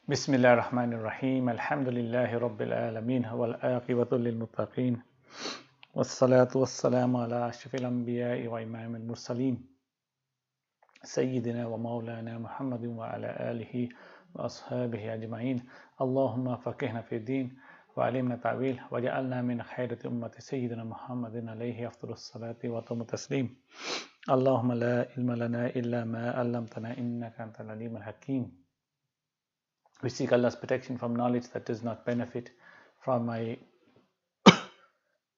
بسم الله الرحمن الرحيم الحمد لله رب العالمين والعاقبة للمتقين والصلاة والسلام على أشرف الأنبياء وإمام المرسلين سيدنا ومولانا محمد وعلى آله وأصحابه أجمعين اللهم فقهنا في الدين وعلمنا تعويل وجعلنا من خيرة أمة سيدنا محمد عليه أفضل الصلاة وأتم التسليم اللهم لا علم لنا إلا ما علمتنا إنك أنت العليم الحكيم. We seek Allah's protection from knowledge that does not benefit, from my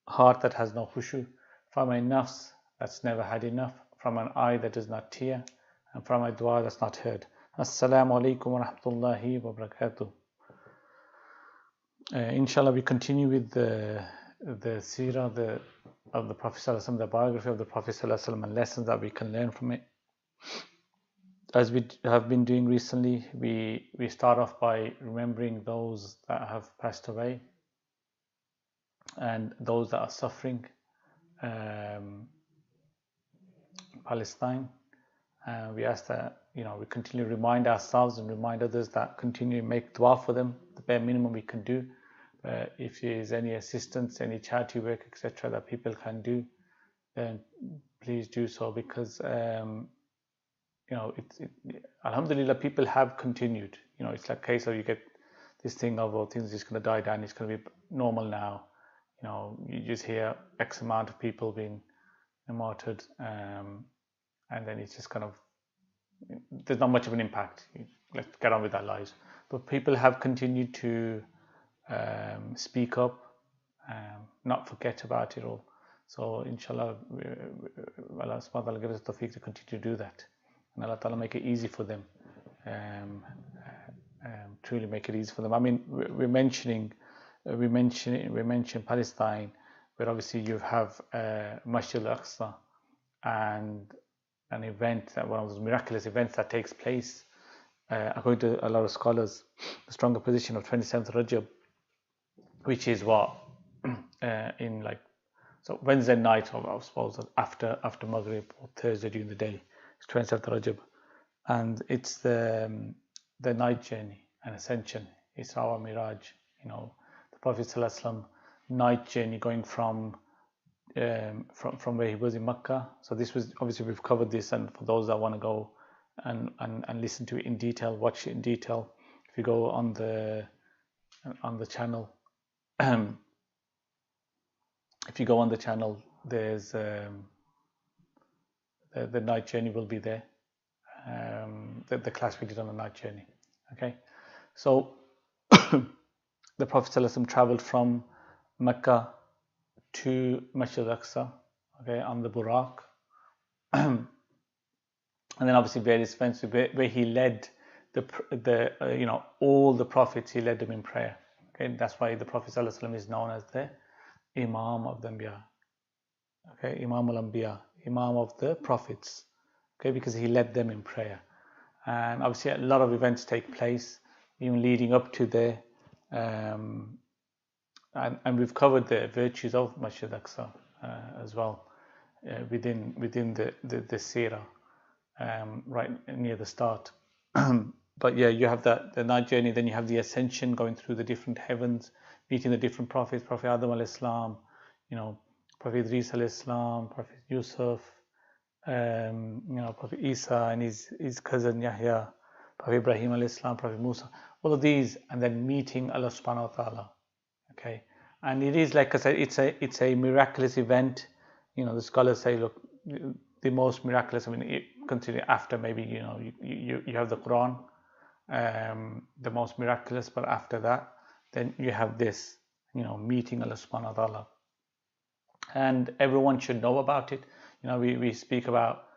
heart that has no khushu, from my nafs that's never had enough, from an eye that does not tear, and from my dua that's not heard. Assalamu alaikum wa rahmatullahi wa barakatuh. Inshallah, we continue with the Seerah of the Prophet ﷺ, the biography of the Prophet ﷺ, and lessons that we can learn from it. As we have been doing recently, we start off by remembering those that have passed away and those that are suffering in Palestine. We ask that we continue to remind ourselves and remind others that continue to make dua for them, the bare minimum we can do. If there is any assistance, any charity work, etc., that people can do, then please do so, because alhamdulillah, people have continued. It's like a case of you get this thing of, things are just going to die down, it's going to be normal now. You just hear X amount of people being martyred, and then it's just kind of, there's not much of an impact. Let's get on with our lives. But people have continued to speak up, not forget about it all. So inshallah, Allah subhanahu wa ta'ala give us the tawfiq to continue to do that. And Allah Ta'ala make it easy for them, truly make it easy for them. I mean, we mentioned Palestine, where obviously you have Masjid al-Aqsa, and an event, one of those miraculous events that takes place, according to a lot of scholars, the stronger position of 27th Rajab, which is what, so Wednesday night, or I suppose after Maghrib, or Thursday during the day, it's 27th Rajab, and it's the night journey and ascension, Isra wa Miraj. The Prophet ﷺ night journey going from where he was in Mecca. So this was, obviously we've covered this, and for those that want to go and listen to it in detail, watch it in detail, if you go on the channel, there's the night journey will be there, the class we did on the night journey. Okay, so the Prophet ﷺ traveled from Mecca to Masjid al-Aqsa, okay, on the Buraq, and then obviously various events where he led all the prophets, he led them in prayer. Okay, that's why the Prophet ﷺ is known as the Imam of the Anbiya. Okay, Imam al-Anbiya, Imam of the prophets. Okay, because he led them in prayer. And obviously a lot of events take place even leading up to there, and we've covered the virtues of Masjid al-Aqsa as well, within the Seerah, right near the start. But yeah, you have the night journey, then you have the ascension, going through the different heavens, meeting the different prophets, Prophet Adam alayhi salam, Prophet Idris alayhi salam, Prophet Yusuf, Prophet Isa and his cousin Yahya, Prophet Ibrahim alayhi salam, Prophet Musa, all of these, and then meeting Allah subhanahu wa ta'ala. Okay, and it is, like I said, it's a miraculous event. The scholars say, look, the most miraculous, considering after maybe you have the Quran, the most miraculous, but after that then you have this, meeting Allah subhanahu wa ta'ala, and everyone should know about it. We speak about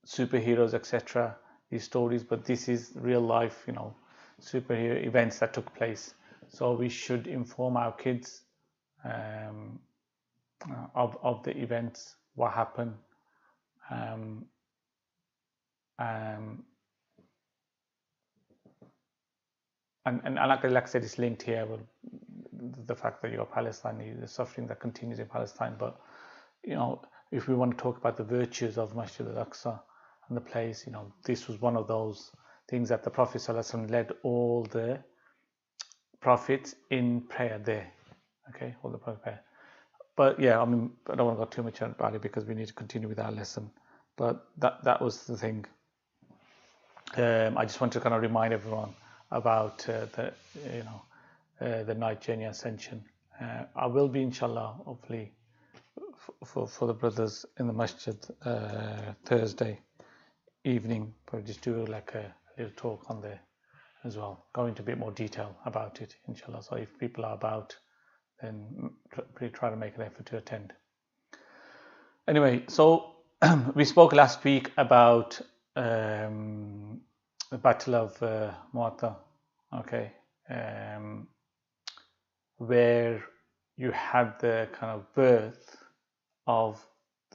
superheroes, etc., these stories, but this is real life, superhero events that took place. So we should inform our kids of the events, what happened, and like I said, it's linked here with the fact that you're Palestinian, the suffering that continues in Palestine. But if we want to talk about the virtues of Masjid al-Aqsa and the place, this was one of those things that the Prophet ﷺ led all the prophets in prayer there. Okay, all the prayer. But yeah, I mean, I don't want to go too much about it because we need to continue with our lesson. But that was the thing. I just want to kind of remind everyone about the night journey ascension. I will be, inshallah, hopefully, for the brothers in the masjid Thursday evening, but just do like a little talk on there as well, go into a bit more detail about it, inshallah. So if people are about, then try to make an effort to attend. Anyway, so we spoke last week about the Battle of Mu'atta, okay, where you had the kind of birth of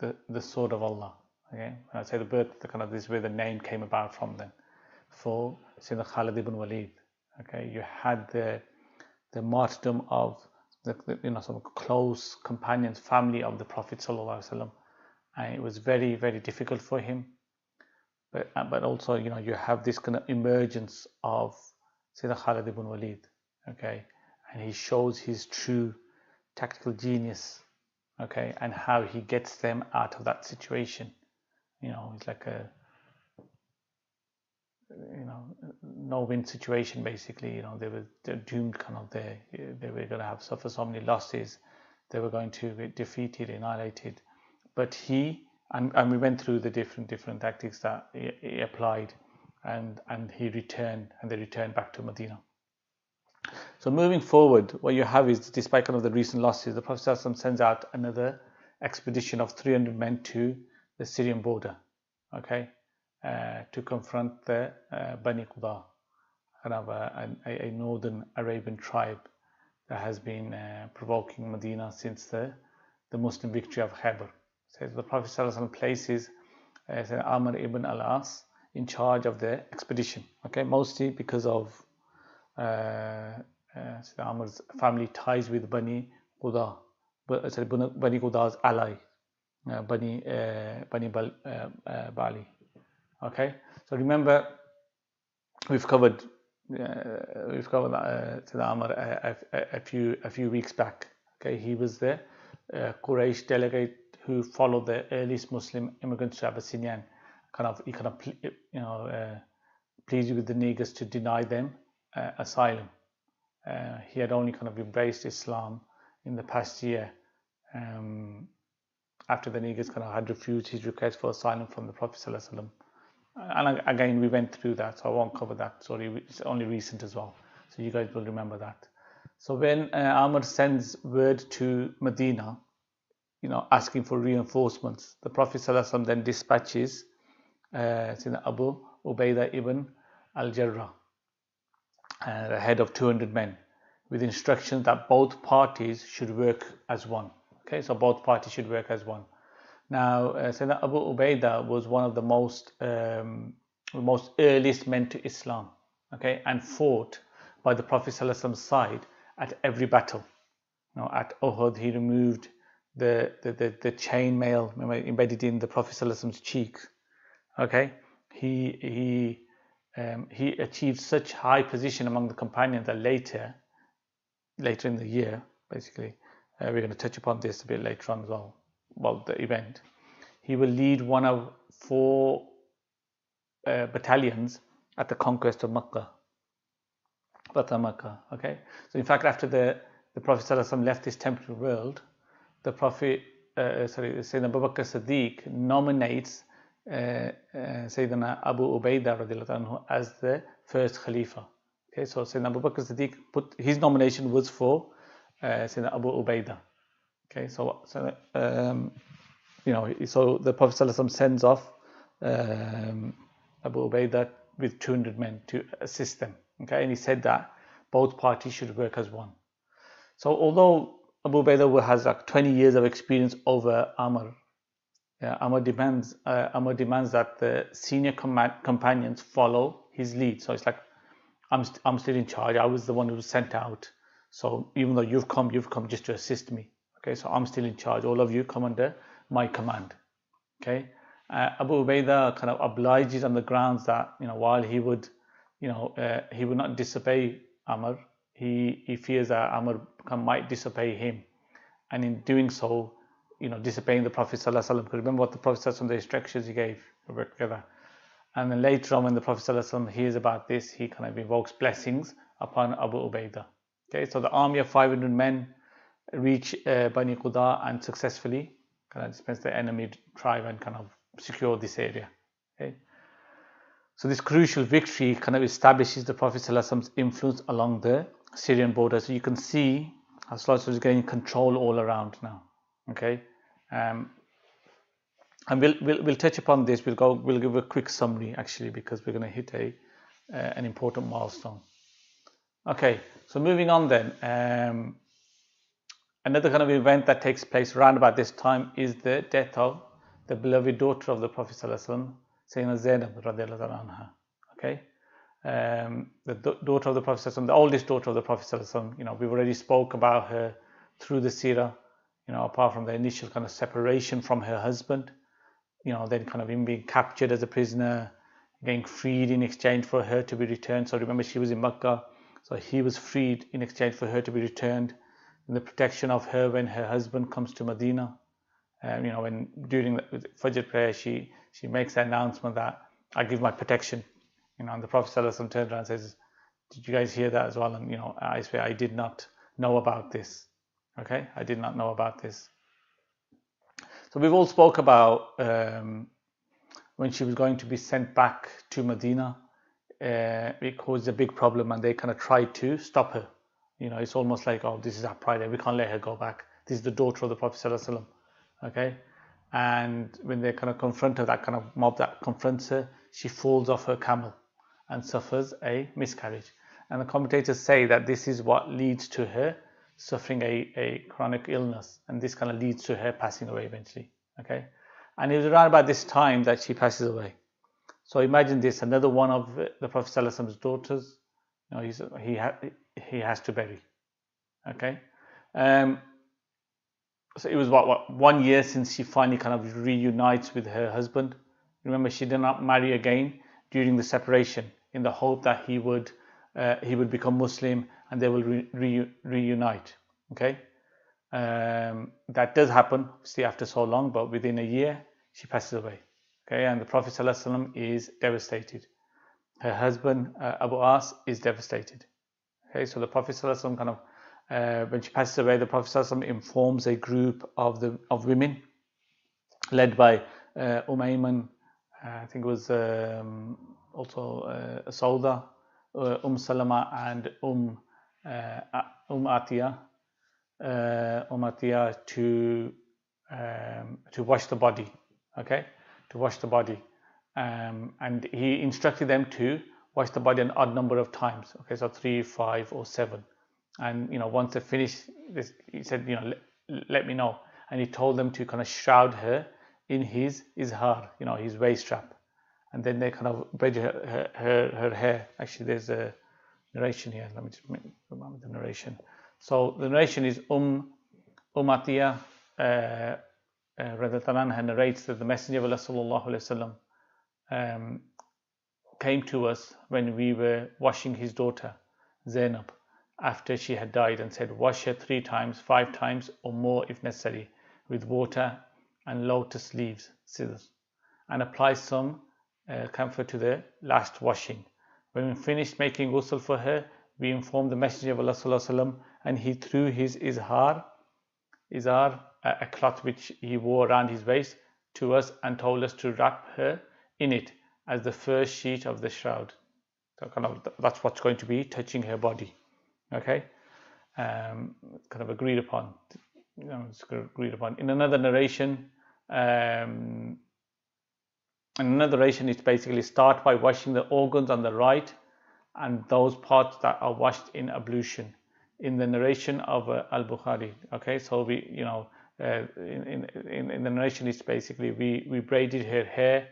the sword of Allah. Okay, when I say the birth, the kind of this is where the name came about from then. For Sayyidina Khalid ibn Walid, okay, you had the martyrdom of some close companions, family of the Prophet sallallahu alaihi wasallam, and it was very, very difficult for him. But also, you have this kind of emergence of Sayyidina Khalid ibn Walid, okay, and he shows his true tactical genius, okay, and how he gets them out of that situation. It's like a no-win situation basically. They're doomed, kind of there. They were going to suffer so many losses. They were going to get defeated, annihilated. But he and we went through the different tactics that he applied, and he returned, and they returned back to Medina. So moving forward, what you have is, despite kind of the recent losses, the Prophet ﷺ sends out another expedition of 300 men to the Syrian border, okay, to confront the Bani Quda, kind of a northern Arabian tribe that has been provoking Medina since the Muslim victory of Khaybar. So the Prophet ﷺ places Amr ibn al-As in charge of the expedition, okay, mostly because of Amr's family ties with Bani Quda, Bani Quda's ally, Bani Bali. Okay, so remember we've covered Amr a few weeks back. Okay, he was the Quraysh delegate who followed the earliest Muslim immigrants to Abyssinia. He pleaded with the Negus to deny them asylum. He had only kind of embraced Islam in the past year, after the Negus kind of had refused his request for asylum from the Prophet ﷺ. And again, we went through that, so I won't cover that. Sorry, it's only recent as well, so you guys will remember that. So when Amr sends word to Medina, asking for reinforcements, the Prophet ﷺ then dispatches Abu Ubaidah ibn al-Jarrah, the head of 200 men, with instructions that both parties should work as one. Okay, so both parties should work as one. Now, Sayyidina Abu Ubaidah was one of the most earliest men to Islam, okay, and fought by the Prophet ﷺ's side at every battle. At Uhud, he removed the chain mail embedded in the Prophet ﷺ's cheek. Okay, he achieved such high position among the companions that later in the year, basically, we're going to touch upon this a bit later on as well. Well, the event, he will lead one of 4 battalions at the conquest of Makkah. Okay, so in fact, after the Prophet ﷺ left this temporal world, the Prophet, Sayyidina Abu Bakr Siddiq nominates Sayyidina Abu Ubaidah radiallahu anhu as the first Khalifa. Okay, so Sayyidina Abu Bakr Siddiq his nomination was for Sayyidina Abu Ubaidah. Okay, so the Prophet ﷺ sends off Abu Ubaidah with 200 men to assist them. Okay, and he said that both parties should work as one. So although Abu Ubaidah has like 20 years of experience over Amr, Amr demands that the senior companions follow his lead. So it's like, I'm still in charge. I was the one who was sent out. So even though you've come just to assist me. Okay, so I'm still in charge. All of you come under my command. Okay, Abu Ubaidah kind of obliges on the grounds that while he would he would not disobey Amr. He fears that Amr might disobey him, and in doing so, disobeying the Prophet ﷺ. Because remember what the Prophet ﷺ, the instructions he gave, work together. And then later on, when the Prophet ﷺ hears about this, he kind of invokes blessings upon Abu Ubaidah. Okay, so the army of 500 men reach Bani Quda and successfully kind of dispense the enemy tribe and kind of secure this area. Okay, so this crucial victory kind of establishes the Prophet ﷺ's influence along the Syrian border. So you can see how Rasulullah is gaining control all around now. Okay, and we'll touch upon this. We'll give a quick summary actually, because we're going to hit an important milestone. Okay, so moving on then. Another kind of event that takes place around about this time is the death of the beloved daughter of the Prophet ﷺ, Sayyidina Zainab radiallahu anha. Okay, the daughter of the Prophet ﷺ, the oldest daughter of the Prophet ﷺ. We've already spoke about her through the Seerah. Apart from the initial kind of separation from her husband, then kind of him being captured as a prisoner, getting freed in exchange for her to be returned. So remember, she was in Makkah, so he was freed in exchange for her to be returned. And the protection of her when her husband comes to Medina. When during the Fajr prayer, she makes the announcement that I give my protection. And the Prophet ﷺ turns around and says, "Did you guys hear that as well?" And I swear I did not know about this. Okay, I did not know about this. So we've all spoke about when she was going to be sent back to Medina. It caused a big problem, and they kind of tried to stop her. It's almost like, oh, this is our pride, we can't let her go back. This is the daughter of the Prophet ﷺ. Okay, and when they kind of confront her, that kind of mob that confronts her, she falls off her camel and suffers a miscarriage. And the commentators say that this is what leads to her suffering a chronic illness, and this kind of leads to her passing away eventually. Okay, and it was around about this time that she passes away. So imagine this, another one of the Prophet ﷺ's daughters, he has to bury. Okay, so it was what 1 year since she finally kind of reunites with her husband. Remember, she did not marry again during the separation, in the hope that he would become Muslim and they will reunite. Okay, that does happen obviously after so long, but within a year she passes away. Okay, and the Prophet ﷺ is devastated. Her husband Abu As is devastated. Okay, so the Prophet ﷺ kind of when she passes away, the Prophet ﷺ informs a group of women led by Ayman, I think it was also Sauda, Salama, and Atiyah to wash the body. Okay, to wash the body, and he instructed them to wash the body an odd number of times. Okay, so 3, 5, or 7. And once they finished this, he said, let me know. And he told them to kind of shroud her in his izhar, his waist strap. And then they kind of braid her hair. Actually, there's a narration here. Let me just remember the narration. So the narration is Atiyah Radhatanan narrates that the Messenger of Allah sallallahu alaihi wasallam came to us when we were washing his daughter Zainab after she had died, and said, wash her 3 times, 5 times, or more if necessary, with water and lotus leaves, scissors, and apply some camphor to the last washing. When we finished making ghusl for her, we informed the Messenger of Allah sallallahu alaihi wasallam, and he threw his izhar, a cloth which he wore around his waist, to us, and told us to wrap her in it as the first sheet of the shroud. So kind of that's what's going to be touching her body. Okay, kind of agreed upon. It's agreed upon. In another narration, it's basically start by washing the organs on the right and those parts that are washed in ablution. In the narration of Al-Bukhari, okay, so we, in the narration, it's basically we braided her hair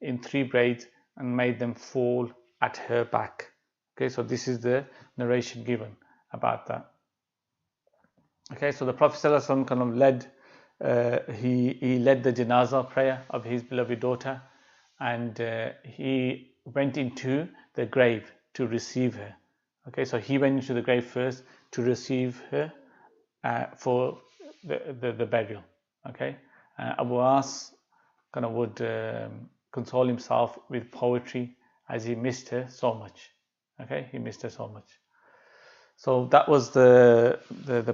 in 3 braids and made them fall at her back. Okay, so this is the narration given about that. Okay, so the Prophet ﷺ kind of led he led the janazah prayer of his beloved daughter, and he went into the grave to receive her. Okay, so he went into the grave first to receive her for the burial. Okay, Abu As kind of would console himself with poetry as he missed her so much. Okay, he missed her so much. So that was the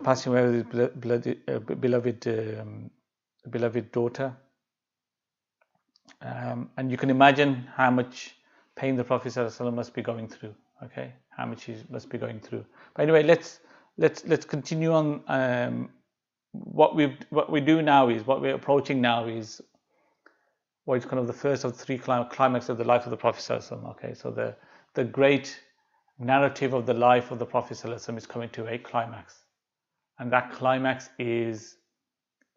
passing away of his beloved daughter. And you can imagine how much pain the Prophet ﷺ must be going through. Okay, how much he must be going through. But anyway, let's continue on. What we do now is what we're approaching now is what is kind of the first of three climax of the life of the Prophet ﷺ. Okay, so the great narrative of the life of the Prophet ﷺ is coming to a climax, and that climax is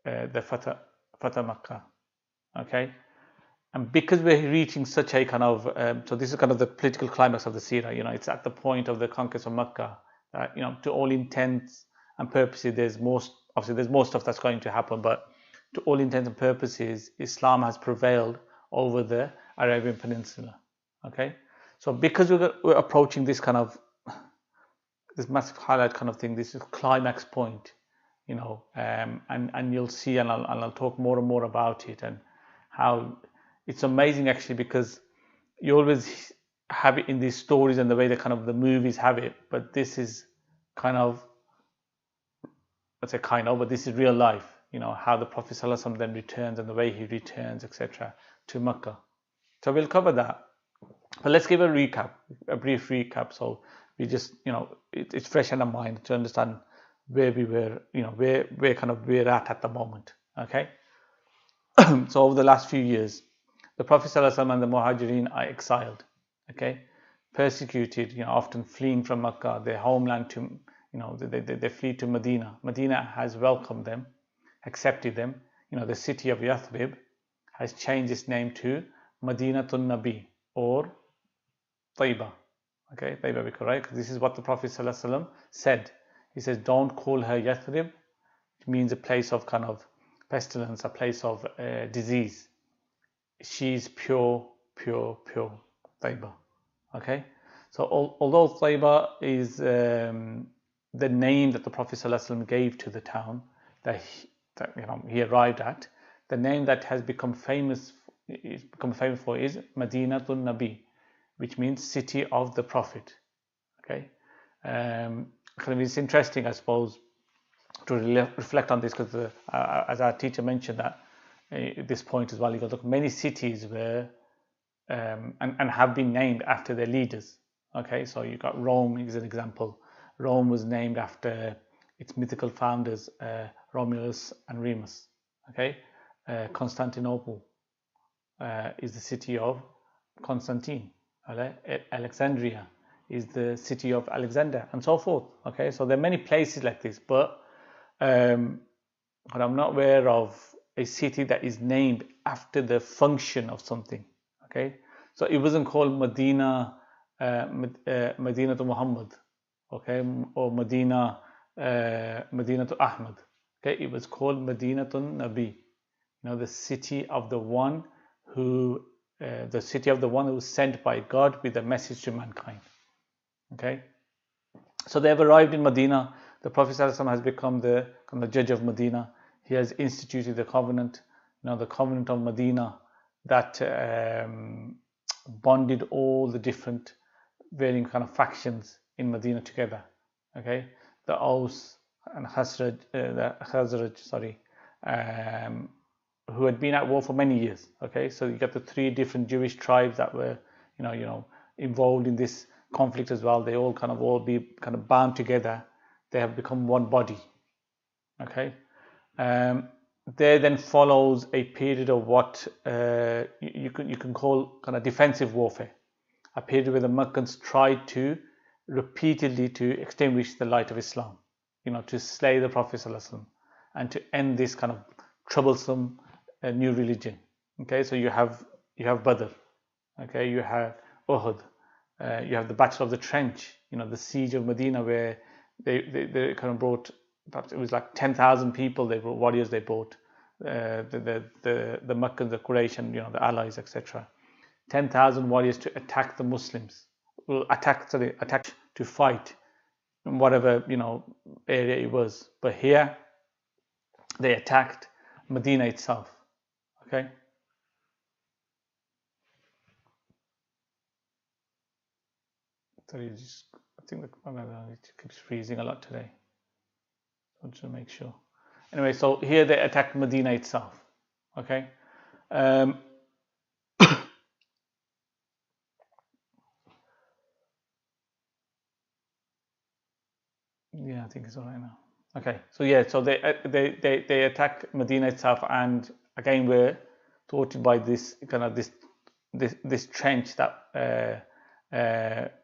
the Fatah Makkah. Okay. And because we're reaching such a kind of, so this is kind of the political climax of the Seerah, it's at the point of the conquest of Mecca, that, to all intents and purposes, there's more stuff that's going to happen, but to all intents and purposes, Islam has prevailed over the Arabian Peninsula, okay? So because we're approaching this kind of, this massive highlight kind of thing, this is climax point, and you'll see, and I'll talk more and more about it, and how it's amazing actually, because you always have it in these stories and the way the movies have it, but this is but this is real life, how the Prophet ﷺ then returns and the way he returns, etc., to Mecca. So we'll cover that. But let's give a brief recap, so we just, it's fresh in our mind to understand where we were, where we're at the moment, okay? So over the last few years, the Prophet ﷺ and the Muhajirin are exiled, okay, persecuted, often fleeing from Mecca, their homeland, to, they flee to Medina. Medina has welcomed them, accepted them. The city of Yathrib has changed its name to Madinatun Nabi, or Taiba. Okay, Taiba, because right, this is what the Prophet ﷺ said. He says, don't call her Yathrib. It means a place of kind of pestilence, a place of disease. She's pure Taiba. Okay, so although Taiba is the name that the Prophet ﷺ gave to the town that he arrived at, the name that has become famous for is Madinatun Nabi, which means city of the Prophet. Okay, it's interesting, I suppose, to reflect on this, because as our teacher mentioned that at this point as well, you got look, many cities were and have been named after their leaders. Okay, so you got Rome is an example. Rome was named after its mythical founders, Romulus and Remus. Okay, Constantinople is the city of Constantine. Alexandria is the city of Alexander, and so forth. Okay, so there are many places like this, but I'm not aware of a city that is named after the function of something. Okay, so it wasn't called Medina, Medina to Muhammad, okay, or Medina to Ahmad. Okay, it was called Madinatun Nabi, the city of the one who was sent by God with a message to mankind. Okay, so they have arrived in Medina. The Prophet ﷺ has become the judge of Medina. He has instituted the covenant, the covenant of Medina, that bonded all the different varying kind of factions in Medina together. Okay, the Aus and Khazraj, who had been at war for many years. Okay, so you got the three different Jewish tribes that were, involved in this conflict as well. They all be bound together. They have become one body. Okay, there then follows a period of what you can call kind of defensive warfare, a period where the Meccans tried to repeatedly to extinguish the light of Islam, to slay the Prophet ﷺ, and to end this kind of troublesome new religion. Okay, so you have Badr, okay, you have Uhud, you have the Battle of the Trench, the siege of Medina, where they kind of brought, perhaps it was like 10,000 people. They brought warriors. They brought the Meccans, the Quraysh, and the allies, etc. 10,000 warriors to attack the Muslims will attack to fight in whatever area it was. But here they attacked Medina itself. Okay. Sorry, I think it keeps freezing a lot today. I want to make sure. Anyway, so here they attacked Medina itself. Okay. Yeah, I think it's all right now. Okay, so yeah, so they attacked Medina itself, and again we're thwarted by this kind of this trench that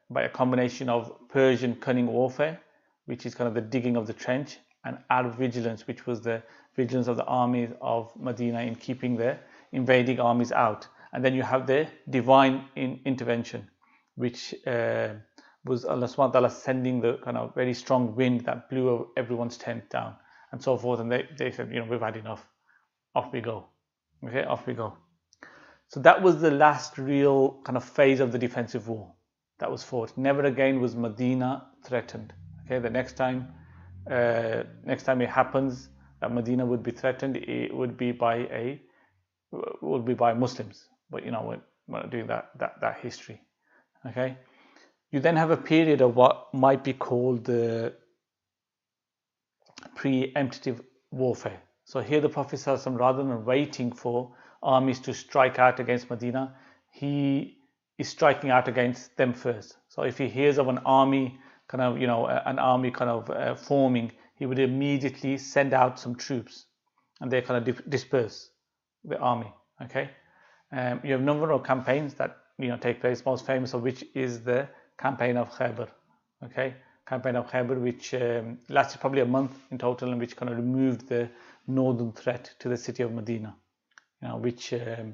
by a combination of Persian cunning warfare, which is kind of the digging of the trench, and Arab vigilance, which was the vigilance of the armies of Medina in keeping the invading armies out, and then you have the divine intervention, which was Allah subhanahu wa ta'ala sending the kind of very strong wind that blew everyone's tent down and so forth. And they said, we've had enough. Off we go. Okay, off we go. So that was the last real kind of phase of the defensive war that was fought. Never again was Medina threatened. Okay, the next time it happens that Medina would be threatened, it would be by Muslims. But we're not doing that history. Okay. You then have a period of what might be called the preemptive warfare. So here the Prophet ﷺ, rather than waiting for armies to strike out against Medina, he is striking out against them first. So if he hears of an army forming, he would immediately send out some troops, and they kind of disperse the army. Okay, you have a number of campaigns that take place. Most famous of which is the campaign of Khaybar. Okay, campaign of Khaybar, which lasted probably a month in total, and which kind of removed the northern threat to the city of Medina. Which with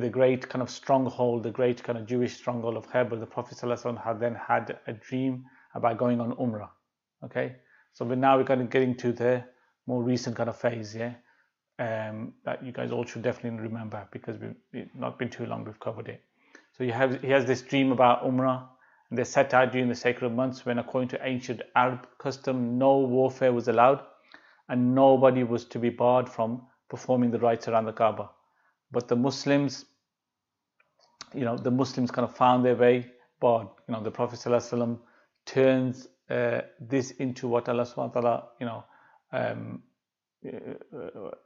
a great kind of stronghold, the great kind of Jewish stronghold of Khaybar, the Prophet ﷺ had then had a dream about going on Umrah. Okay, so we're kind of getting to the more recent kind of phase, yeah, that you guys all should definitely remember, because we've not been too long we've covered it. So he has this dream about Umrah, and they set out during the sacred months when, according to ancient Arab custom, no warfare was allowed, and nobody was to be barred from performing the rites around the Kaaba. But the Muslims, kind of found their way barred. The Prophet ﷺ turns this into what Allah subhanahu wa ta'ala,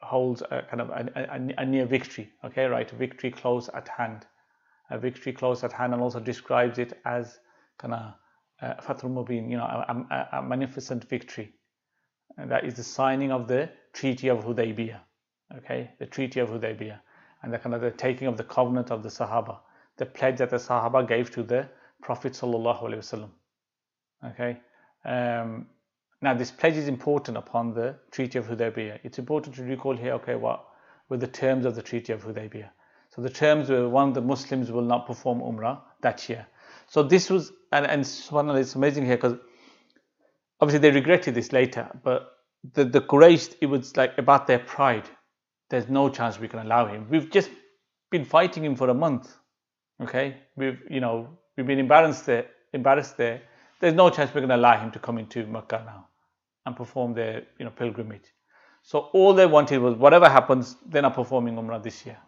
holds a kind of a near victory. Okay, right, victory close at hand. A victory close at hand, and also describes it as kind of Fathul Mubin, a magnificent victory. And that is the signing of the Treaty of Hudaybiya. Okay, the Treaty of Hudaybiya, and the kind of the taking of the covenant of the Sahaba, the pledge that the Sahaba gave to the Prophet sallallahu alaihi wasallam. Okay, now this pledge is important upon the Treaty of Hudaybiya. It's important to recall here. Okay, what were the terms of the Treaty of Hudaybiya? So the terms were, one, the Muslims will not perform Umrah that year. So this was, and subhanAllah, it's amazing here, because obviously they regretted this later, but the Quraysh, it was like about their pride. There's no chance we can allow him. We've just been fighting him for a month. Okay, we've been embarrassed there. There's no chance we're going to allow him to come into Mecca now and perform their pilgrimage. So all they wanted was, whatever happens, they're not performing Umrah this year.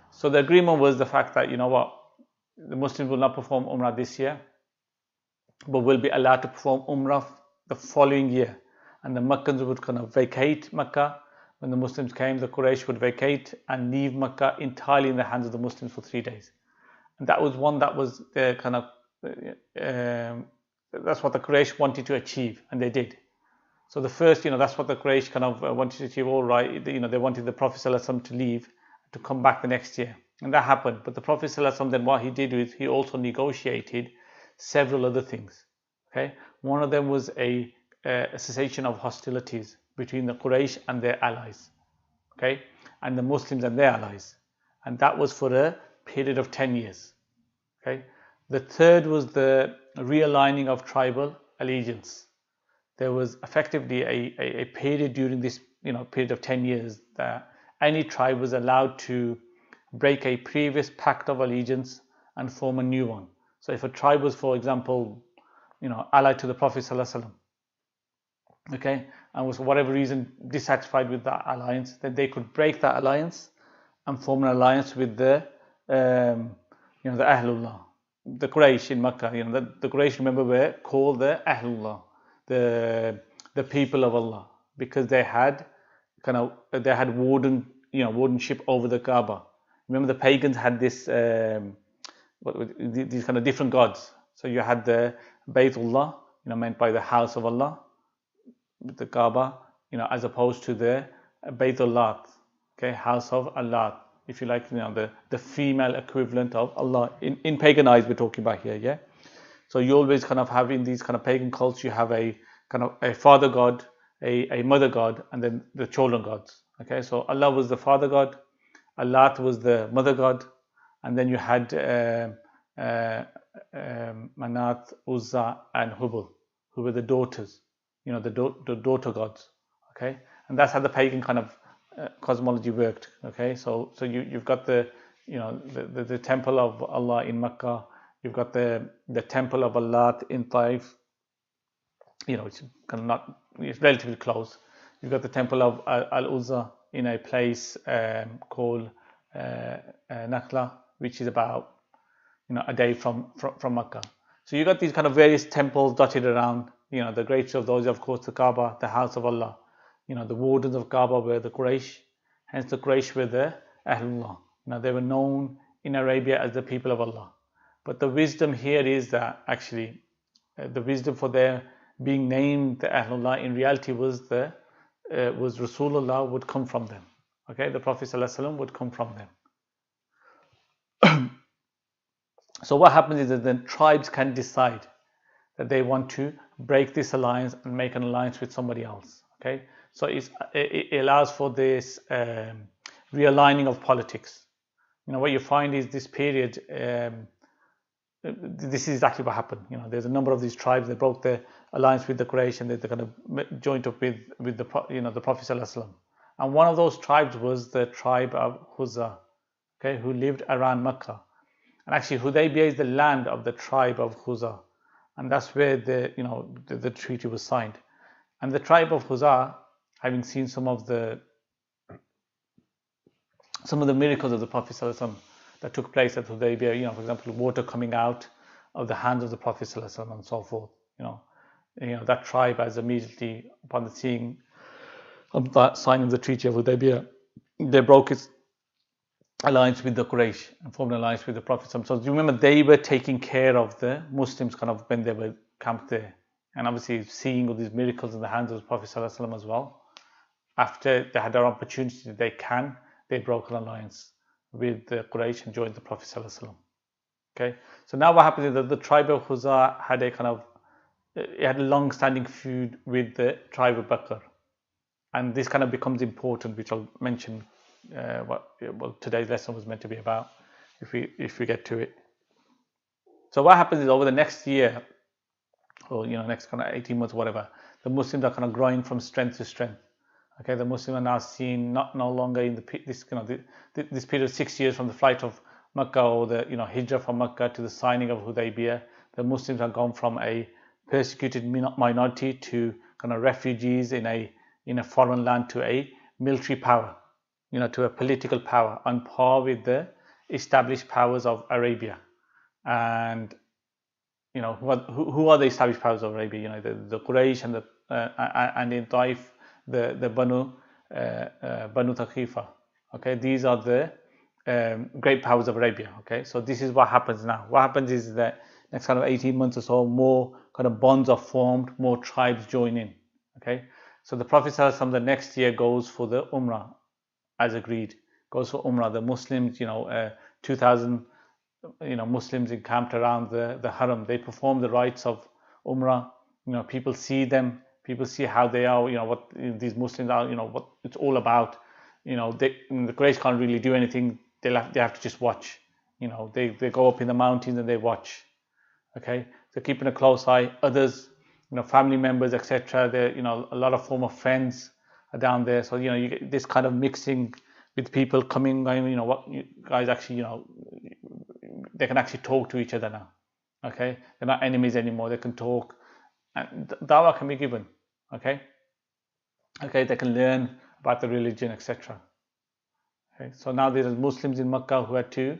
So the agreement was the fact that, the Muslims will not perform Umrah this year, but will be allowed to perform Umrah the following year. And the Meccans would kind of vacate Mecca. When the Muslims came, the Quraysh would vacate and leave Mecca entirely in the hands of the Muslims for 3 days. And that was their kind of, that's what the Quraysh wanted to achieve, and they did. So the first, that's what the Quraysh kind of wanted to achieve. All right, they wanted the Prophet ﷺ to leave, to come back the next year, and that happened. But the Prophet ﷺ, then what he did was, he also negotiated several other things. Okay, one of them was a cessation of hostilities between the Quraysh and their allies, okay, and the Muslims and their allies, and that was for a period of 10 years. Okay, the third was the realigning of tribal allegiance. There was effectively a period during this period of 10 years that any tribe was allowed to break a previous pact of allegiance and form a new one. So if a tribe was, for example, allied to the Prophet ﷺ, okay, and was for whatever reason dissatisfied with that alliance, then they could break that alliance and form an alliance with the Ahlullah, the Quraysh in Makkah. The Quraysh, remember, were called the Ahlullah, the people of Allah, because they had wardenship over the Kaaba. Remember, the pagans had this these kind of different gods. So you had the Baytullah, meant by the house of Allah, the Kaaba, as opposed to the Baytullah, okay, house of Allah, if you like, the female equivalent of Allah. In pagan eyes, we're talking about here, yeah. So you always kind of have in these kind of pagan cults, you have a kind of a father god, a mother god, and then the children gods. Okay, so Allah was the father god, Allah was the mother god, and then you had Manat, Uzza, and Hubal, who were the daughters, the daughter gods. Okay, and that's how the pagan kind of cosmology worked. Okay, so you've got the temple of Allah in Makkah, you've got the temple of Allah in Taif. It's kind of it's relatively close. You've got the temple of Al-Uzza in a place called Nakhla, which is about a day from Makkah. So you got these kind of various temples dotted around. The greatest of those, of course, the Kaaba, the house of Allah. The wardens of Kaaba were the Quraysh. Hence, the Quraysh were the Ahlullah. They were known in Arabia as the people of Allah. But the wisdom here is that actually, the wisdom for their being named the Ahlullah in reality was Rasulullah would come from them. Okay, the Prophet ﷺ would come from them. So what happens is that then tribes can decide that they want to break this alliance and make an alliance with somebody else. Okay, so it allows for this realigning of politics. What you find is this period. This is exactly what happened. There's a number of these tribes. They broke their alliance with the Quraysh, and they kind of joined up with the Prophet ﷺ. And one of those tribes was the tribe of Huzza, okay, who lived around Makkah. And actually, Hudaybiya is the land of the tribe of Huzza, and that's where the treaty was signed. And the tribe of Huzza, having seen some of the miracles of the Prophet ﷺ that took place at Hudaybiya, for example, water coming out of the hands of the Prophet ﷺ and so forth. That tribe, as immediately upon the seeing of that signing the treaty of Hudaybiya, they broke its alliance with the Quraysh and formed an alliance with the Prophet. So do you remember they were taking care of the Muslims kind of when they were camped there, and obviously seeing all these miracles in the hands of the Prophet ﷺ as well. After they had their opportunity, they broke an alliance with the Quraysh and joined the Prophet ﷺ. Okay, so now what happens is that the tribe of Huzza had a long-standing feud with the tribe of Bakr, and this kind of becomes important, which I'll mention what today's lesson was meant to be about, if we get to it. So what happens is over the next year, or next kind of 18 months, whatever, the Muslims are kind of growing from strength to strength. Okay, the Muslims are now seen no longer in this period of 6 years from the flight of Makkah, or the hijrah from Makkah to the signing of Hudaybiya. The Muslims have gone from a persecuted minority to kind of refugees in a foreign land to a military power, to a political power on par with the established powers of Arabia. And who are the established powers of Arabia? The Quraysh and in Taif the Banu Thaqifa. Okay, these are the great powers of Arabia. Okay, so this is what happens now. What happens is that next kind of 18 months or so, more kind of bonds are formed, more tribes join in. Okay, so the Prophet ﷺ the next year goes for the Umrah, as agreed. Goes for Umrah. The Muslims, 2,000 Muslims encamped around the Haram. They perform the rites of Umrah. People see them. People see how they are. What these Muslims are. What it's all about. The Quraysh can't really do anything. They have to just watch. They go up in the mountains and they watch. Okay, so keeping a close eye. Others, family members, etc. There, a lot of former friends are down there. So you get this kind of mixing with people coming, going. What you guys actually, they can actually talk to each other now. Okay, they're not enemies anymore. They can talk, and dawah can be given. Okay, they can learn about the religion, etc. Okay, so now there are Muslims in Makkah who had to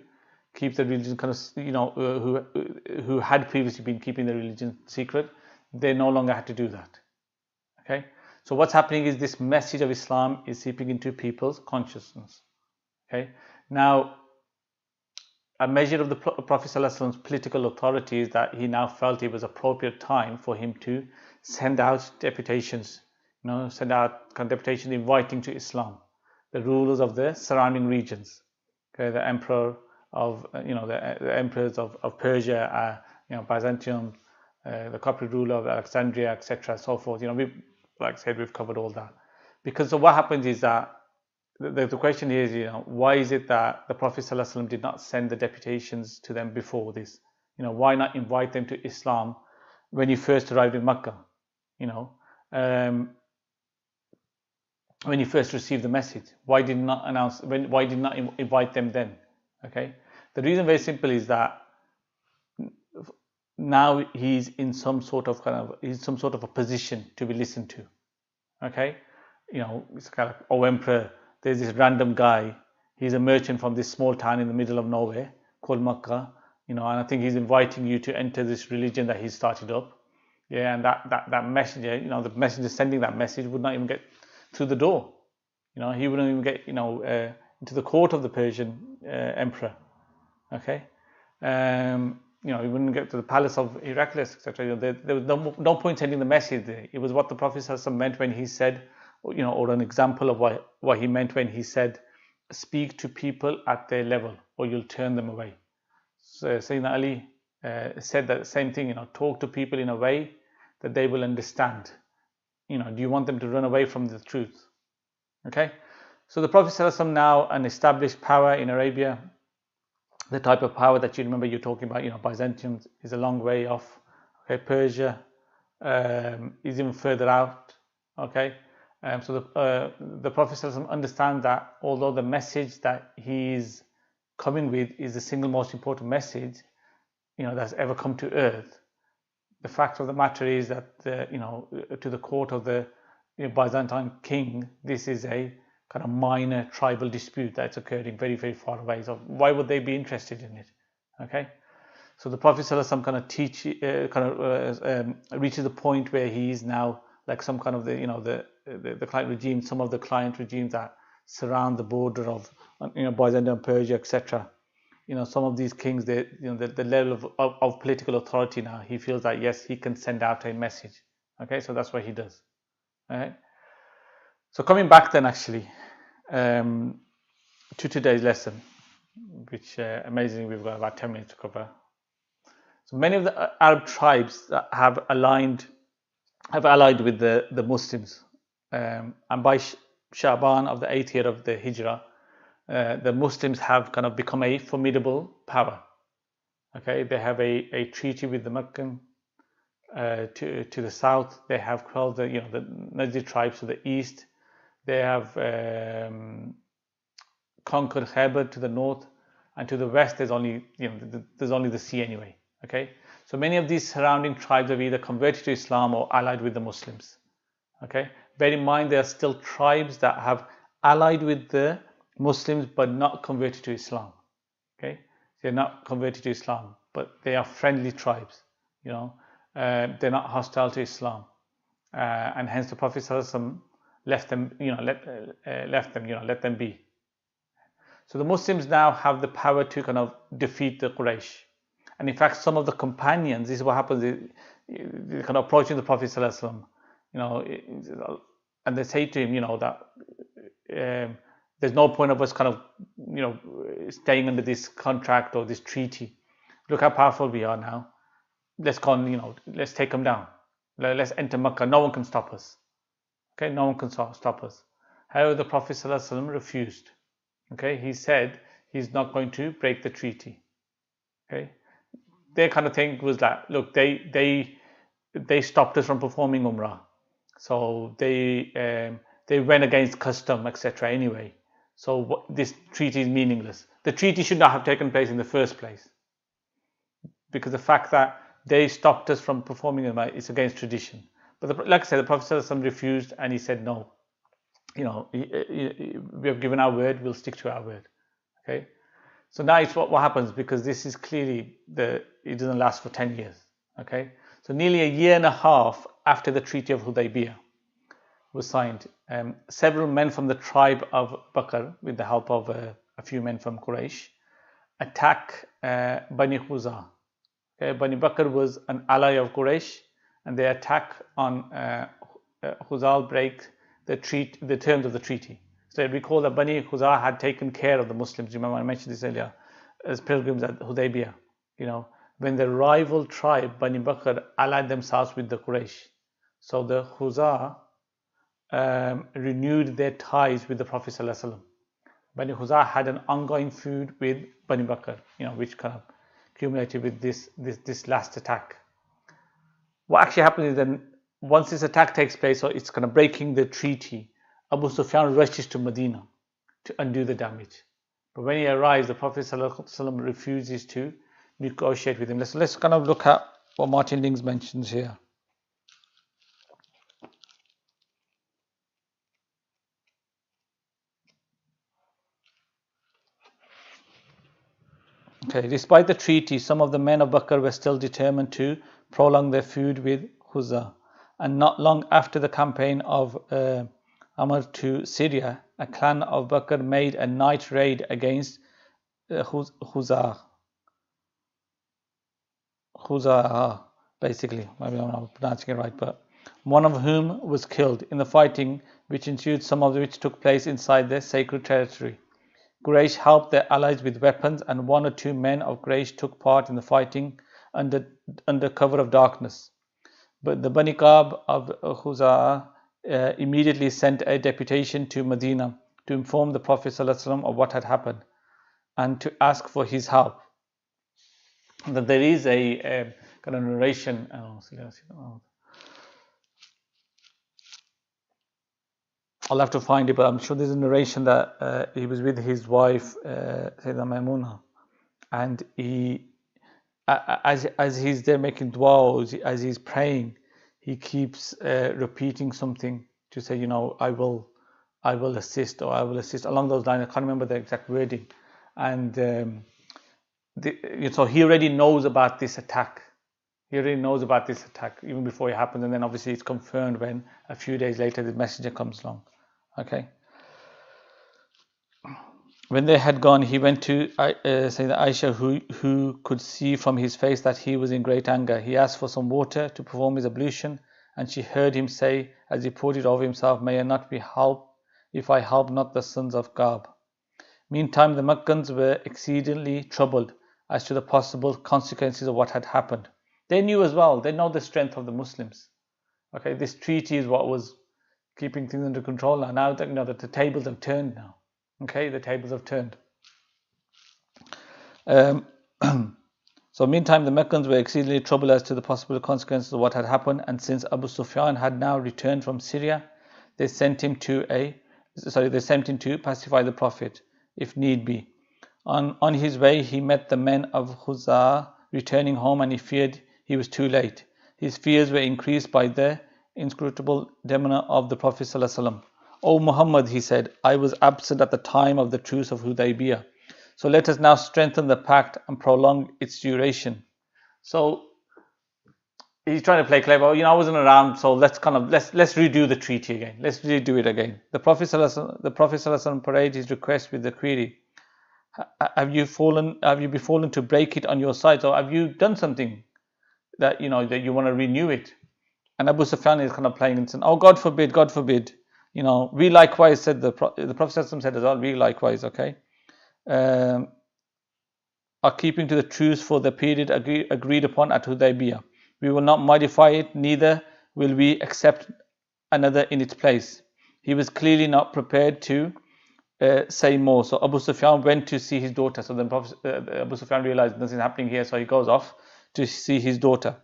keep the religion kind of, who had previously been keeping the religion secret. They no longer had to do that. Okay, so what's happening is this message of Islam is seeping into people's consciousness. Okay, now a measure of the Prophet ﷺ's political authority is that he now felt it was appropriate time for him to send out deputations, send out deputations inviting to Islam the rulers of the surrounding regions. Okay, the emperor of, the emperors of Persia, Byzantium, the corporate ruler of Alexandria, etc., so forth. Like I said, we've covered all that. Because so what happens is that the question is, why is it that the Prophet ﷺ did not send the deputations to them before this? Why not invite them to Islam when he first arrived in Makkah? When he first received the message, why did not announce? Why did not invite them then? Okay, the reason very simple is that now he's in some sort of a position to be listened to. Okay, it's kind of like, oh emperor, there's this random guy, he's a merchant from this small town in the middle of nowhere called Makkah, and I think he's inviting you to enter this religion that he started up. Yeah, and that messenger, the messenger sending that message would not even get through the door. He wouldn't even get into the court of the Persian emperor. Okay, he wouldn't get to the palace of Heraclius, etc. There was no point sending the message there. It was what the Prophet ﷺ meant when he said, or an example of what he meant when he said, speak to people at their level or you'll turn them away. So Sayyidina Ali said that same thing, talk to people in a way that they will understand. Do you want them to run away from the truth? Okay, so the Prophet ﷺ now an established power in Arabia, the type of power that you remember you're talking about, Byzantium is a long way off. Okay, Persia is even further out. Okay, so the Prophet ﷺ understands that although the message that he's coming with is the single most important message, that's ever come to earth, the fact of the matter is that to the court of the Byzantine king, this is a kind of minor tribal dispute that's occurring very, very far away. So why would they be interested in it? Okay, so the Prophet ﷺ kind of reaches a point where he is now like some kind of the client regime, some of the client regimes that surround the border of Byzantium, Persia, etc. Some of these kings, the level of political authority now, he feels that yes, he can send out a message. Okay, so that's what he does. Alright. So coming back then actually to today's lesson, which amazingly we've got about 10 minutes to cover. So many of the Arab tribes that have allied with the Muslims, and by Shaban of the 8th year of the Hijrah, the Muslims have kind of become a formidable power. Okay, they have a treaty with the Meccan. To the south, they have quelled the Najdi tribes to the east. They have conquered Khyber to the north, and to the west there's only the sea anyway. Okay, so many of these surrounding tribes have either converted to Islam or allied with the Muslims. Okay, bear in mind there are still tribes that have allied with the Muslims but not converted to Islam. Okay, they're not converted to Islam, but they are friendly tribes. They're not hostile to Islam, and hence the Prophet ﷺ left them. Let them be. So the Muslims now have the power to kind of defeat the Quraysh, and in fact, some of the companions. This is what happens. They kind of approaching the Prophet ﷺ, and they say to him, that there's no point of us kind of, staying under this contract or this treaty. Look how powerful we are now. Let's go on, let's take them down. Let's enter Makkah. No one can stop us. Okay, no one can stop us. However, the Prophet ﷺ refused. Okay, he said he's not going to break the treaty. Okay, their kind of thing was that, look, they stopped us from performing Umrah, so they went against custom, etc. Anyway, so this treaty is meaningless. The treaty should not have taken place in the first place. because the fact that they stopped us from performing it's against tradition. But like I said, the Prophet ﷺ refused, and he said, no, we have given our word, we'll stick to our word. Okay. So now it's what happens, because this is clearly it doesn't last for 10 years. Okay. So nearly a year and a half after the Treaty of Hudaybiya was signed, several men from the tribe of Bakr, with the help of a few men from Quraysh, attack Bani Khuzah. Okay, Bani Bakr was an ally of Quraysh, and they attack on Khuzal break the terms of the treaty. So recall that Bani Khuzah had taken care of the Muslims. Remember I mentioned this earlier, as pilgrims at Hudaybiya. When the rival tribe Bani Bakr allied themselves with the Quraysh, so the Khuzah renewed their ties with the Prophet ﷺ. Bani Khuzah had an ongoing feud with Bani Bakr, which kind of accumulated with this last attack. What actually happens is then, once this attack takes place, so it's kind of breaking the treaty, Abu Sufyan rushes to Medina to undo the damage. But when he arrives, the Prophet ﷺ refuses to negotiate with him. Let's kind of look at what Martin Lings mentions here. Okay, despite the treaty, some of the men of Bakr were still determined to prolong their feud with Khuzah. And not long after the campaign of Amr to Syria, a clan of Bakr made a night raid against Khuzah, basically, maybe I'm not pronouncing it right, but one of whom was killed in the fighting which ensued, some of which took place inside their sacred territory. Quraysh helped their allies with weapons, and 1 or 2 men of Quraysh took part in the fighting under cover of darkness. But the Bani Ka'b of Khuza'ah immediately sent a deputation to Medina to inform the Prophet ﷺ of what had happened and to ask for his help. That there is a kind of narration. I'll have to find it, but I'm sure there's a narration that he was with his wife, Sayyidah Maimuna, and he, as he's there making dua, as he's praying, he keeps repeating something to say, I will assist, or I will assist, along those lines. I can't remember the exact wording. And so he already knows about this attack. He already knows about this attack even before it happens, and then obviously it's confirmed when a few days later the messenger comes along. Okay. When they had gone, he went to Sayyidah Aisha, who could see from his face that he was in great anger. He asked for some water to perform his ablution, and she heard him say, as he poured it over himself, "May I not be helped if I help not the sons of Ka'b." Meantime, the Meccans were exceedingly troubled as to the possible consequences of what had happened. They knew as well, they know the strength of the Muslims. Okay, this treaty is what was keeping things under control now. Now that the tables have turned now. Okay, the tables have turned. So meantime, the Meccans were exceedingly troubled as to the possible consequences of what had happened, and since Abu Sufyan had now returned from Syria, they sent him to pacify the Prophet, if need be. On his way, he met the men of Khuza'ah returning home, and he feared he was too late. His fears were increased by the inscrutable demeanor of the Prophet ﷺ. "O Muhammad," he said, "I was absent at the time of the truce of Hudaybiya. So let us now strengthen the pact and prolong its duration." So he's trying to play clever. I wasn't around, so let's redo the treaty again. Let's redo it again. The Prophet ﷺ parried his request with the query, have you befallen to break it on your side? So have you done something that that you want to renew it? And Abu Sufyan is kind of playing and saying, "Oh, God forbid, God forbid. We likewise," said the Prophet ﷺ said as well, "we likewise, okay, are keeping to the truce for the period agreed upon at Hudaybiya. We will not modify it, neither will we accept another in its place." He was clearly not prepared to say more. So Abu Sufyan went to see his daughter. So then Abu Sufyan realized nothing happening here, so he goes off to see his daughter.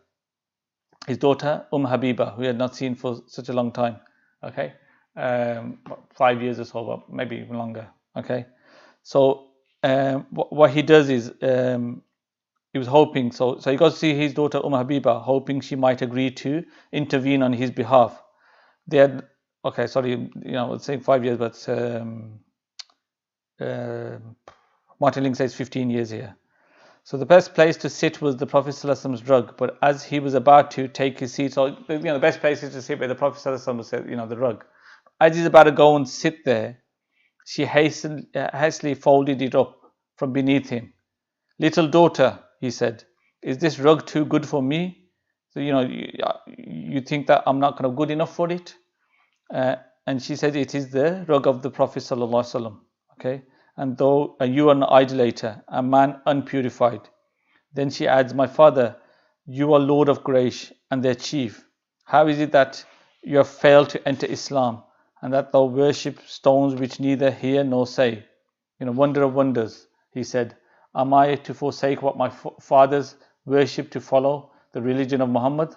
His daughter, Habiba, who he had not seen for such a long time. Okay, 5 years or so, but maybe even longer. Okay, so what he does is he was hoping, so he goes to see his daughter Habiba, hoping she might agree to intervene on his behalf. They had, okay, sorry, it's saying 5 years, but Martin Link says 15 years here. So the best place to sit was the Prophet ﷺ's rug, but as he was about to take his seat, so the best place is to sit where the Prophet ﷺ was, the rug. As he's about to go and sit there, she hastily folded it up from beneath him. Little daughter, he said, is this rug too good for me? So you think that I'm not kind of good enough for it? And she said, it is the rug of the Prophet ﷺ. Okay, and though you are an idolater, a man unpurified. Then she adds, my father, you are Lord of Quraysh and their chief. How is it that you have failed to enter Islam, and that thou worship stones which neither hear nor say? Wonder of wonders, he said. Am I to forsake what my fathers worship to follow the religion of Muhammad?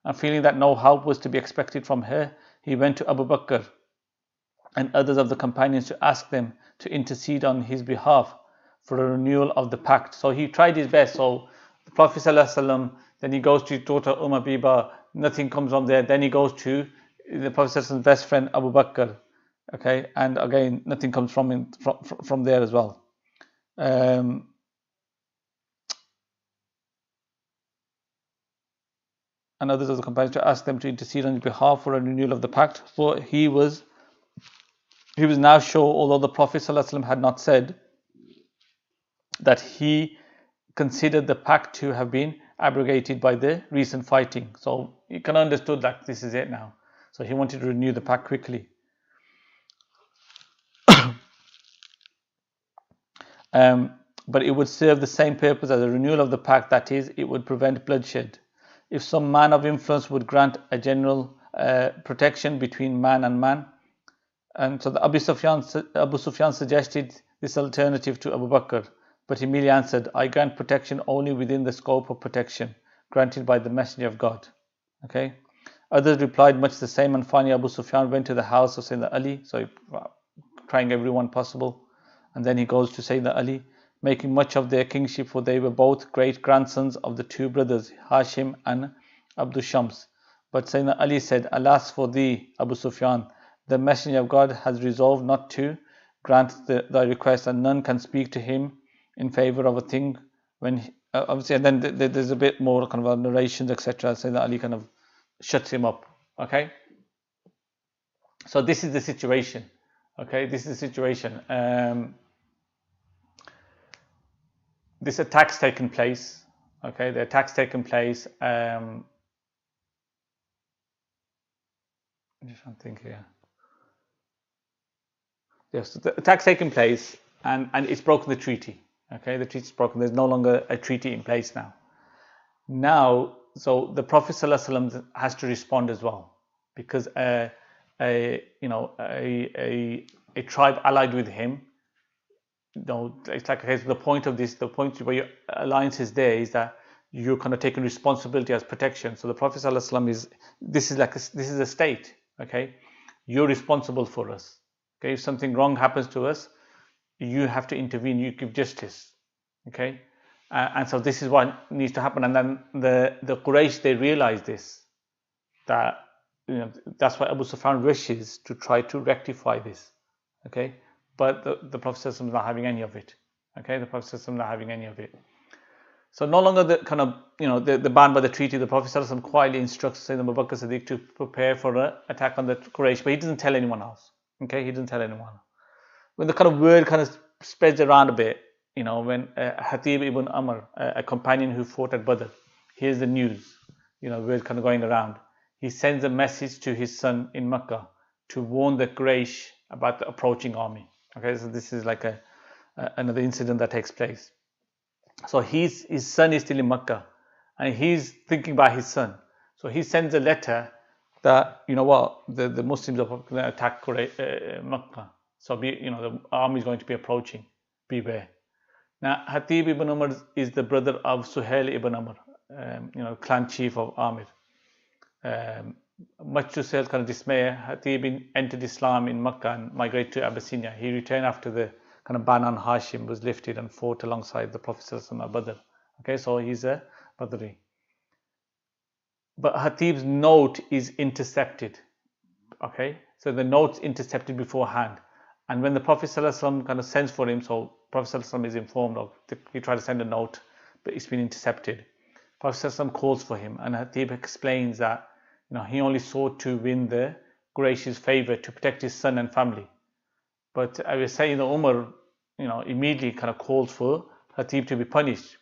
And feeling that no help was to be expected from her, he went to Abu Bakr and others of the companions to ask them to intercede on his behalf for a renewal of the pact. So he tried his best. So the Prophet ﷺ, then he goes to his daughter Habiba, nothing comes from there. Then he goes to the Prophet ﷺ's best friend Abu Bakr, okay, and again nothing comes from there as well. And others of the companions to ask them to intercede on his behalf for a renewal of the pact. For he was now sure, although the Prophet ﷺ had not said, that he considered the pact to have been abrogated by the recent fighting. So he can understood that this is it now. So he wanted to renew the pact quickly. But it would serve the same purpose as a renewal of the pact, that is, it would prevent bloodshed. If some man of influence would grant a general protection between man and man, and so the Abu Sufyan suggested this alternative to Abu Bakr, but he merely answered, I grant protection only within the scope of protection granted by the Messenger of God. Okay. Others replied much the same, and finally Abu Sufyan went to the house of Sayyidina Ali, so trying everyone possible, and then he goes to Sayyidina Ali, making much of their kingship, for they were both great grandsons of the two brothers Hashim and Abdul Shams. But Sayyidina Ali said, alas for thee, Abu Sufyan, the Messenger of God has resolved not to grant thy request, and none can speak to him in favor of a thing when obviously, and then there's a bit more kind of narrations, etc. So that Ali kind of shuts him up. Okay, so this is the situation. Okay, this is the situation. This attack's taken place. Okay, the attack's taken place. I'm just trying to think here. Yes, the attack's taken place, and it's broken the treaty. Okay, the treaty's broken. There's no longer a treaty in place now. So the Prophet ﷺ has to respond as well, because a tribe allied with him. It's like, okay, so the point where your alliance is there is that you're kind of taking responsibility as protection. So the Prophet ﷺ this is a state. Okay, you're responsible for us. Okay, if something wrong happens to us, you have to intervene, you give justice. Okay, and so this is what needs to happen. And then the Quraysh, they realize this, that that's why Abu Sufyan wishes to try to rectify this. Okay, but the Prophet is not having any of it. Okay, the Prophet is not having any of it. So no longer the kind of the banned by the treaty. The Prophet quietly instructs Sayyidina Abu Bakr Siddiq to prepare for an attack on the Quraysh, but he doesn't tell anyone else. Okay, he doesn't tell anyone. When the kind of word kind of spreads around a bit, when Hatib ibn Amr, a companion who fought at Badr, hears the news, word kind of going around, he sends a message to his son in Mecca to warn the Quraysh about the approaching army. Okay, so this is like another incident that takes place. So his son is still in Mecca, and he's thinking about his son. So he sends a letter that the Muslims are going to attack Mecca. So the army is going to be approaching. Beware. Now Hatib ibn Umar is the brother of Suhail ibn Amr, clan chief of Amir. Much to Suhail's kind of dismay, Hatib entered Islam in Mecca and migrated to Abyssinia. He returned after the kind of ban on Hashim was lifted and fought alongside the Prophet at Badr. Okay, so he's a Badri. But Hatib's note is intercepted. Okay, so the note's intercepted beforehand. And when the Prophet ﷺ kind of sends for him, so Prophet ﷺ is informed of, he tried to send a note, but it's been intercepted. Prophet ﷺ calls for him, and Hatib explains that he only sought to win the Quraysh's favor to protect his son and family. But I was saying that Umar, immediately kind of calls for Hatib to be punished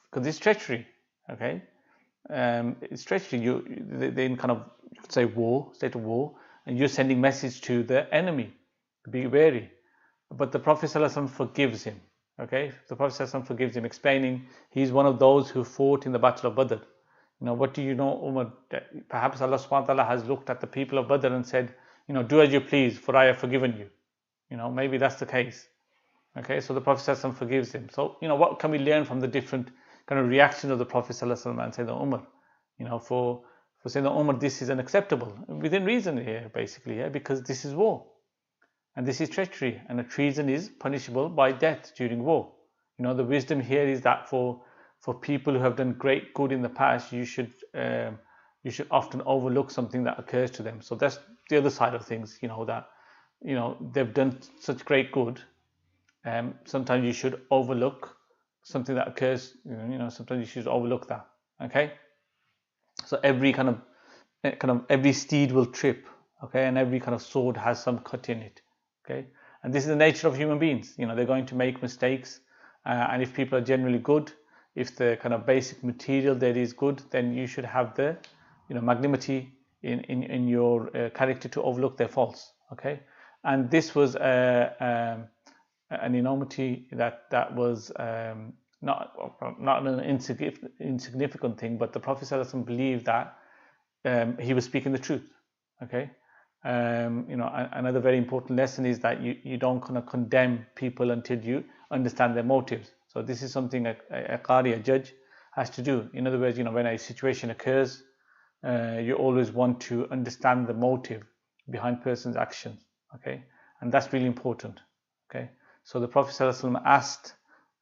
because it's treachery. Okay, it's treachery. They in kind of, you could say, state of war, and you're sending message to the enemy, be wary. But the Prophet ﷺ forgives him. Okay, the Prophet ﷺ forgives him, explaining he's one of those who fought in the Battle of Badr. What do you know, Umar? Perhaps Allah subhanahu wa ta'ala has looked at the people of Badr and said, do as you please, for I have forgiven you. Maybe that's the case. Okay, so the Prophet ﷺ forgives him. So, what can we learn from the different kind of reactions of the Prophet ﷺ and Sayyidina Umar? For Sayyidina Umar, this is unacceptable. Within reason here, basically, because this is war. And this is treachery, and a treason is punishable by death during war. The wisdom here is that for people who have done great good in the past, you should often overlook something that occurs to them. So that's the other side of things, that they've done such great good. Sometimes you should overlook something that occurs. Sometimes you should overlook that. Okay. So every kind of every steed will trip. Okay, and every kind of sword has some cut in it. Okay, and this is the nature of human beings. They're going to make mistakes, and if people are generally good, if the kind of basic material there is good, then you should have the magnanimity in your character to overlook their faults. Okay, and this was an enormity that was not an insignificant thing, but the Prophet ﷺ believed that he was speaking the truth. Okay. Another very important lesson is that you don't kind of condemn people until you understand their motives. So this is something a qari, a judge, has to do. In other words, when a situation occurs, you always want to understand the motive behind person's actions. Okay, and that's really important. Okay, so the Prophet ﷺ asked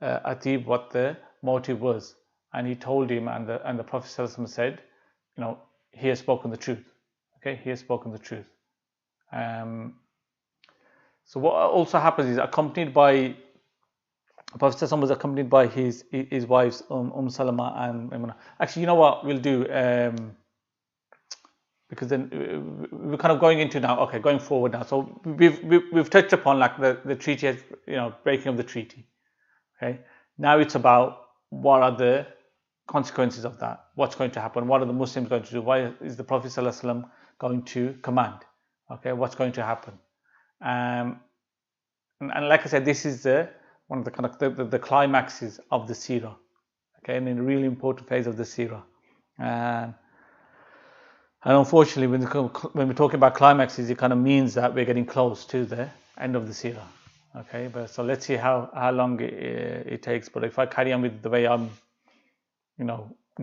Atib what the motive was, and he told him, and the Prophet ﷺ said, he has spoken the truth. Okay, he has spoken the truth. So what also happens is, accompanied by Prophet ﷺ was accompanied by his wives Salama and Maimuna. Actually, you know what we'll do, because then we're kind of going into now. Okay, going forward now. So we've touched upon like the treaty, breaking of the treaty. Okay, now it's about what are the consequences of that. What's going to happen? What are the Muslims going to do? Why is the Prophet ﷺ going to command? Okay, what's going to happen? And like I said, this is one of the kind of the climaxes of the Seerah. Okay, and a really important phase of the Seerah. And unfortunately, when we're talking about climaxes, it kind of means that we're getting close to the end of the Seerah. Okay, but so let's see how long it takes. But if I carry on with the way I'm,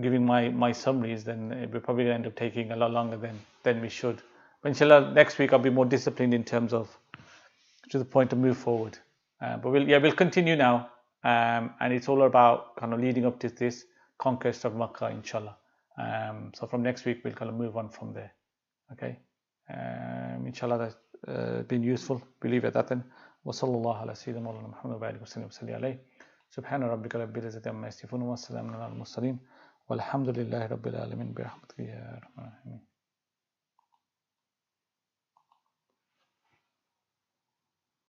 giving my summaries, then we're probably going to end up taking a lot longer than we should. But inshallah, next week I'll be more disciplined in terms of to the point to move forward. But we'll continue now, and it's all about kind of leading up to this conquest of Makkah, inshallah. So from next week we'll kind of move on from there. Okay, inshallah that's been useful. We leave it at that then. وصلى الله على سيدنا مولانا محمد وعلى آله وصحبه وسلم عليه سبحان ربك رب العزة عما يصفون وسلام على المرسلين والحمد لله رب العالمين برحمتك يا أرحم الراحمين.